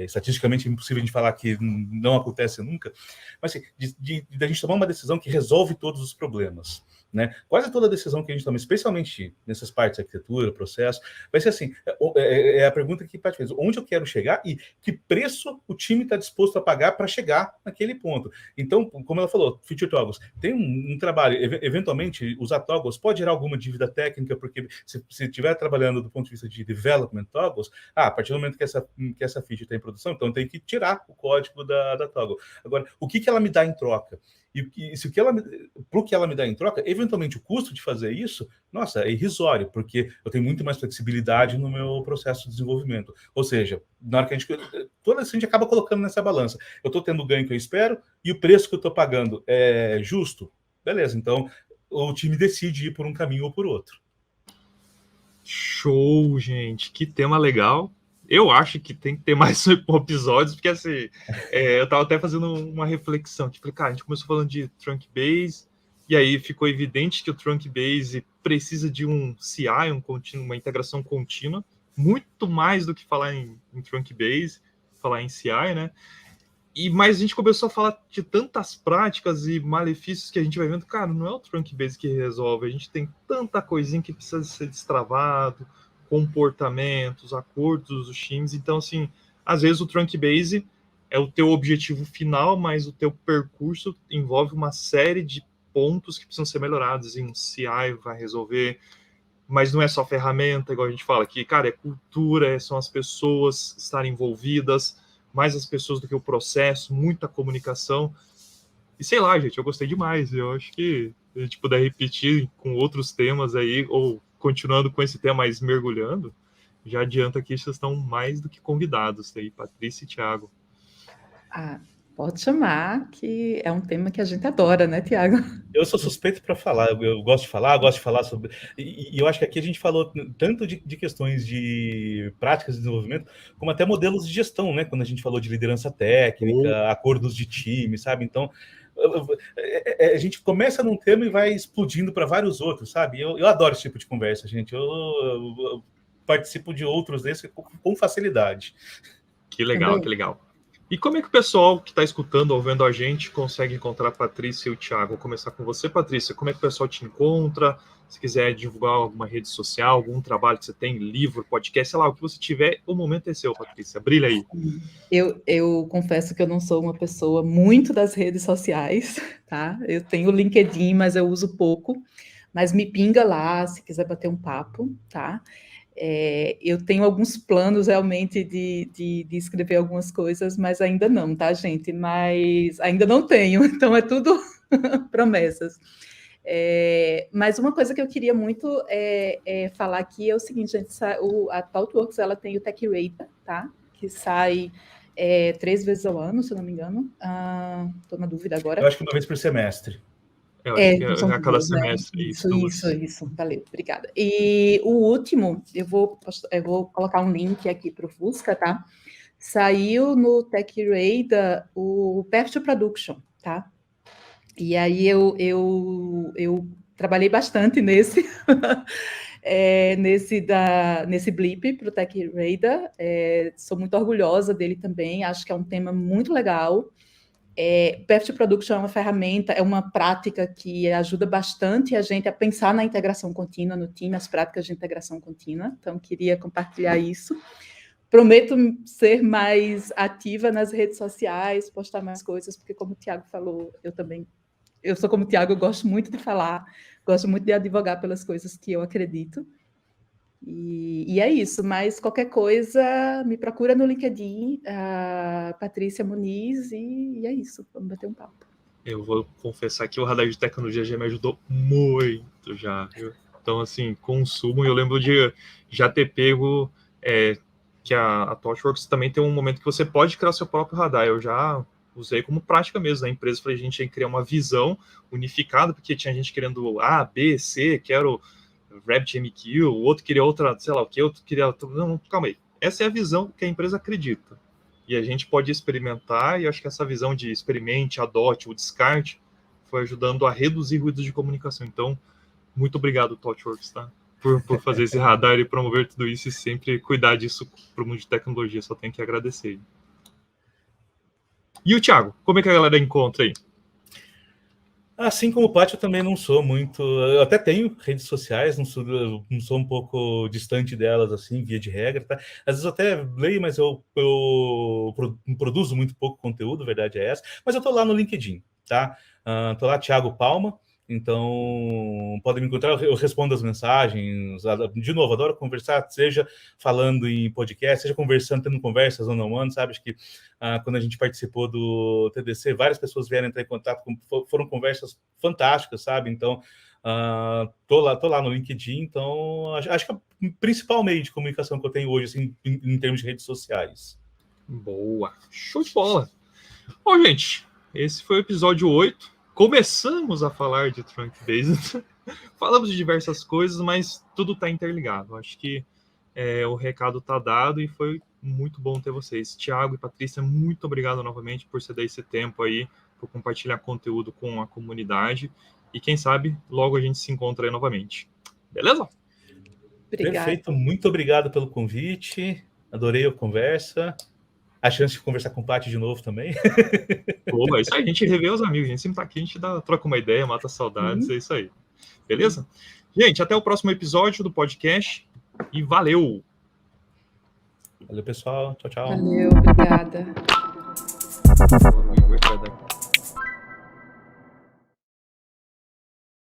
estatisticamente é impossível a gente falar que não acontece nunca, mas assim, da gente tomar uma decisão que resolve todos os problemas. Né? Quase toda decisão que a gente toma, especialmente nessas partes de arquitetura, processo, vai ser assim, a pergunta que Paty fez, onde eu quero chegar e que preço o time está disposto a pagar para chegar naquele ponto. Então, como ela falou, feature toggles, tem um trabalho, eventualmente, usar toggles pode gerar alguma dívida técnica, porque se estiver trabalhando do ponto de vista de development toggles, a partir do momento que essa feature está em produção, então tem que tirar o código da toggle. Agora, o que ela me dá em troca? E se pro que ela me dá em troca, eventualmente o custo de fazer isso, nossa, é irrisório, porque eu tenho muito mais flexibilidade no meu processo de desenvolvimento. Ou seja, na hora que a gente acaba colocando nessa balança, eu estou tendo o ganho que eu espero e o preço que eu estou pagando é justo? Beleza, então o time decide ir por um caminho ou por outro. Show, gente, que tema legal. Eu acho que tem que ter mais episódios, porque assim, eu tava até fazendo uma reflexão, que falei, cara, a gente começou falando de trunk base, e aí ficou evidente que o trunk base precisa de um CI, uma integração contínua, muito mais do que falar em trunk base, falar em CI, né? Mas a gente começou a falar de tantas práticas e malefícios que a gente vai vendo, cara, não é o trunk base que resolve, a gente tem tanta coisinha que precisa ser destravado, comportamentos, acordos dos times. Então, assim, às vezes o trunk base é o teu objetivo final, mas o teu percurso envolve uma série de pontos que precisam ser melhorados, e um CI vai resolver, mas não é só ferramenta, igual a gente fala aqui, cara, é cultura, são as pessoas estarem envolvidas, mais as pessoas do que o processo, muita comunicação. E sei lá, gente, eu gostei demais. Eu acho que a gente puder repetir com outros temas aí, ou continuando com esse tema, mais mergulhando, já adianta que vocês estão mais do que convidados aí, Patrícia e Tiago. Pode chamar, que é um tema que a gente adora, né, Tiago? Eu sou suspeito para falar, eu gosto de falar sobre... E eu acho que aqui a gente falou tanto de questões de práticas de desenvolvimento, como até modelos de gestão, né? Quando a gente falou de liderança técnica, acordos de time, sabe? Então, a gente começa num tema e vai explodindo para vários outros, sabe? Eu adoro esse tipo de conversa, gente. Eu participo de outros desses com facilidade. Que legal, que legal. E como é que o pessoal que está escutando ou vendo a gente consegue encontrar a Patrícia e o Tiago? Vou começar com você, Patrícia. Como é que o pessoal te encontra? Se quiser divulgar alguma rede social, algum trabalho que você tem, livro, podcast, sei lá, o que você tiver, o momento é seu, Patrícia. Brilha aí. Eu confesso que eu não sou uma pessoa muito das redes sociais, tá? Eu tenho o LinkedIn, mas eu uso pouco. Mas me pinga lá, se quiser bater um papo, tá? Eu tenho alguns planos realmente de escrever algumas coisas, mas ainda não, tá, gente? Mas ainda não tenho, então é tudo promessas. Mas uma coisa que eu queria muito falar aqui é o seguinte, gente, a ThoughtWorks, ela tem o Tech Radar, tá? Que sai 3 vezes ao ano, se eu não me engano. Estou na dúvida agora. Eu acho que uma vez por semestre. Eu acho que a cada semestre. Né? Isso. Valeu, obrigada. E o último, eu vou colocar um link aqui para o Fusca, tá? Saiu no Tech Radar o Path to Production, tá? E aí eu trabalhei bastante nesse blip para o Tech Radar. Sou muito orgulhosa dele também, acho que é um tema muito legal. Path to Production é uma ferramenta, é uma prática que ajuda bastante a gente a pensar na integração contínua no time, as práticas de integração contínua. Então, queria compartilhar isso. Prometo ser mais ativa nas redes sociais, postar mais coisas, porque como o Tiago falou, eu sou como o Tiago, eu gosto muito de falar, gosto muito de advogar pelas coisas que eu acredito. E é isso, mas qualquer coisa, me procura no LinkedIn, Patrícia Muniz, e é isso, vamos bater um papo. Eu vou confessar que o Radar de Tecnologia já me ajudou muito já. Então, assim, consumo, eu lembro de já ter pego que a ThoughtWorks também tem um momento que você pode criar seu próprio radar. Eu já usei como prática mesmo na empresa. Falei, a gente tinha que criar uma visão unificada, porque tinha gente querendo A, B, C, quero RabbitMQ, o outro queria outra, sei lá o que, outro queria outra. Não, calma aí. Essa é a visão que a empresa acredita. E a gente pode experimentar, e acho que essa visão de experimente, adote, o descarte, foi ajudando a reduzir ruídos de comunicação. Então, muito obrigado, ThoughtWorks, tá? Por fazer esse radar e promover tudo isso e sempre cuidar disso para o mundo de tecnologia. Só tenho que agradecer. E o Thiago, como é que a galera encontra aí? Assim como o Paty, eu também não sou muito... Eu até tenho redes sociais, não sou um pouco distante delas, assim, via de regra, tá? Às vezes eu até leio, mas eu produzo muito pouco conteúdo, a verdade é essa. Mas eu tô lá no LinkedIn, tá? Tô lá, Thiago Palma. Então, podem me encontrar, eu respondo as mensagens. De novo, adoro conversar, seja falando em podcast, seja conversando, tendo conversas one-on-one, sabe? Acho que quando a gente participou do TDC, várias pessoas vieram entrar em contato, foram conversas fantásticas, sabe? Então, tô lá no LinkedIn, então acho que é o principal meio de comunicação que eu tenho hoje, assim, em termos de redes sociais. Boa, show de bola. Bom, gente, esse foi o episódio 8. Começamos a falar de Trunk-Based, falamos de diversas coisas, mas tudo está interligado. Acho que o recado está dado e foi muito bom ter vocês. Thiago e Patrícia, muito obrigado novamente por ceder esse tempo aí, por compartilhar conteúdo com a comunidade. E quem sabe, logo a gente se encontra aí novamente. Beleza? Obrigada. Perfeito, muito obrigado pelo convite. Adorei a conversa. A chance de conversar com o Paty de novo também. Pô, é isso aí, a gente revê os amigos, a gente sempre tá aqui, a gente troca uma ideia, mata saudades, é isso aí. Beleza? Gente, até o próximo episódio do podcast e valeu! Valeu, pessoal. Tchau, tchau. Valeu, obrigada.